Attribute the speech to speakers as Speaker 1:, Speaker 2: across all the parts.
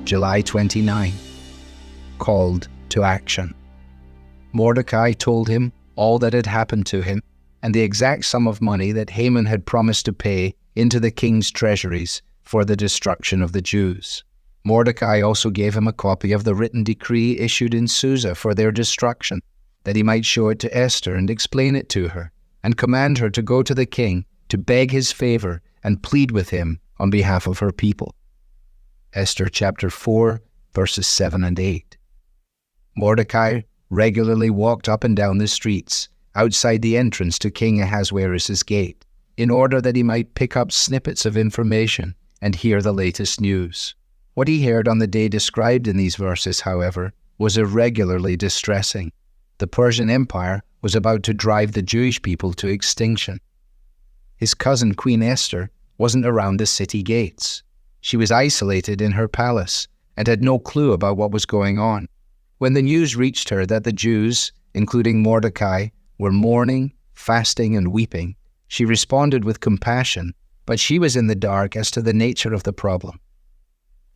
Speaker 1: July 29. Called to action. Mordecai told him all that had happened to him and the exact sum of money that Haman had promised to pay into the king's treasuries for the destruction of the Jews. Mordecai also gave him a copy of the written decree issued in Susa for their destruction, that he might show it to Esther and explain it to her, and command her to go to the king to beg his favor and plead with him on behalf of her people. Esther chapter 4, verses 7 and 8. Mordecai regularly walked up and down the streets outside the entrance to King Ahasuerus' gate, in order that he might pick up snippets of information and hear the latest news. What he heard on the day described in these verses, however, was irregularly distressing. The Persian Empire was about to drive the Jewish people to extinction. His cousin Queen Esther wasn't around the city gates. She was isolated in her palace and had no clue about what was going on. When the news reached her that the Jews, including Mordecai, were mourning, fasting, and weeping, she responded with compassion, but she was in the dark as to the nature of the problem.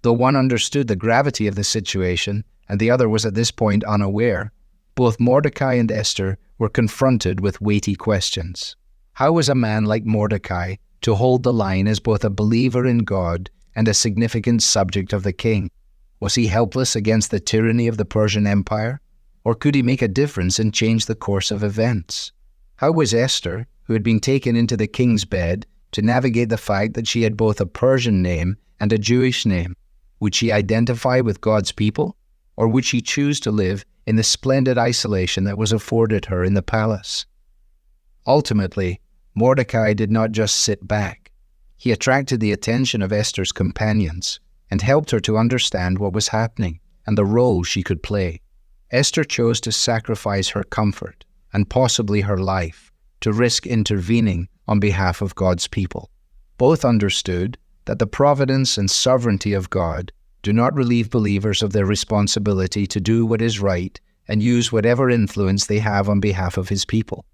Speaker 1: Though one understood the gravity of the situation and the other was at this point unaware, both Mordecai and Esther were confronted with weighty questions. How was a man like Mordecai to hold the line as both a believer in God and a significant subject of the king? Was he helpless against the tyranny of the Persian Empire? Or could he make a difference and change the course of events? How was Esther, who had been taken into the king's bed, to navigate the fact that she had both a Persian name and a Jewish name? Would she identify with God's people, or would she choose to live in the splendid isolation that was afforded her in the palace? Ultimately, Mordecai did not just sit back. He attracted the attention of Esther's companions and helped her to understand what was happening and the role she could play. Esther chose to sacrifice her comfort and possibly her life to risk intervening on behalf of God's people. Both understood that the providence and sovereignty of God do not relieve believers of their responsibility to do what is right and use whatever influence they have on behalf of His people.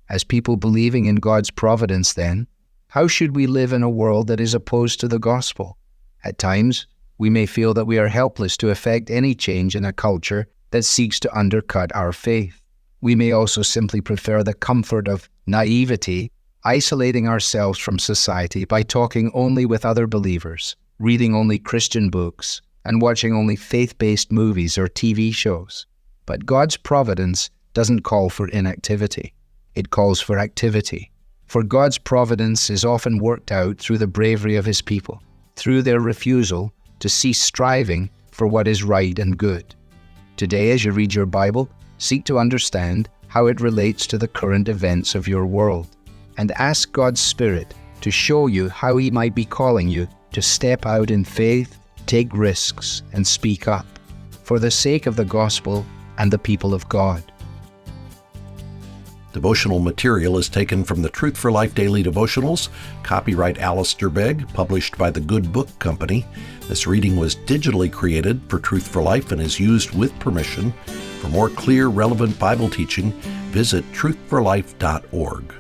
Speaker 1: As people believing in God's providence, then, how should we live in a world that is opposed to the gospel? At times, we may feel that we are helpless to effect any change in a culture that seeks to undercut our faith. We may also simply prefer the comfort of naivety, isolating ourselves from society by talking only with other believers, reading only Christian books, and watching only faith-based movies or TV shows. But God's providence doesn't call for inactivity. It calls for activity. For God's providence is often worked out through the bravery of His people, through their refusal to cease striving for what is right and good. Today, as you read your Bible, seek to understand how it relates to the current events of your world, and ask God's Spirit to show you how He might be calling you to step out in faith, take risks, and speak up, for the sake of the gospel and the people of God.
Speaker 2: Devotional material is taken from the Truth for Life Daily Devotionals, copyright Alistair Begg, published by the Good Book Company. This reading was digitally created for Truth for Life and is used with permission. For more clear, relevant Bible teaching, visit truthforlife.org.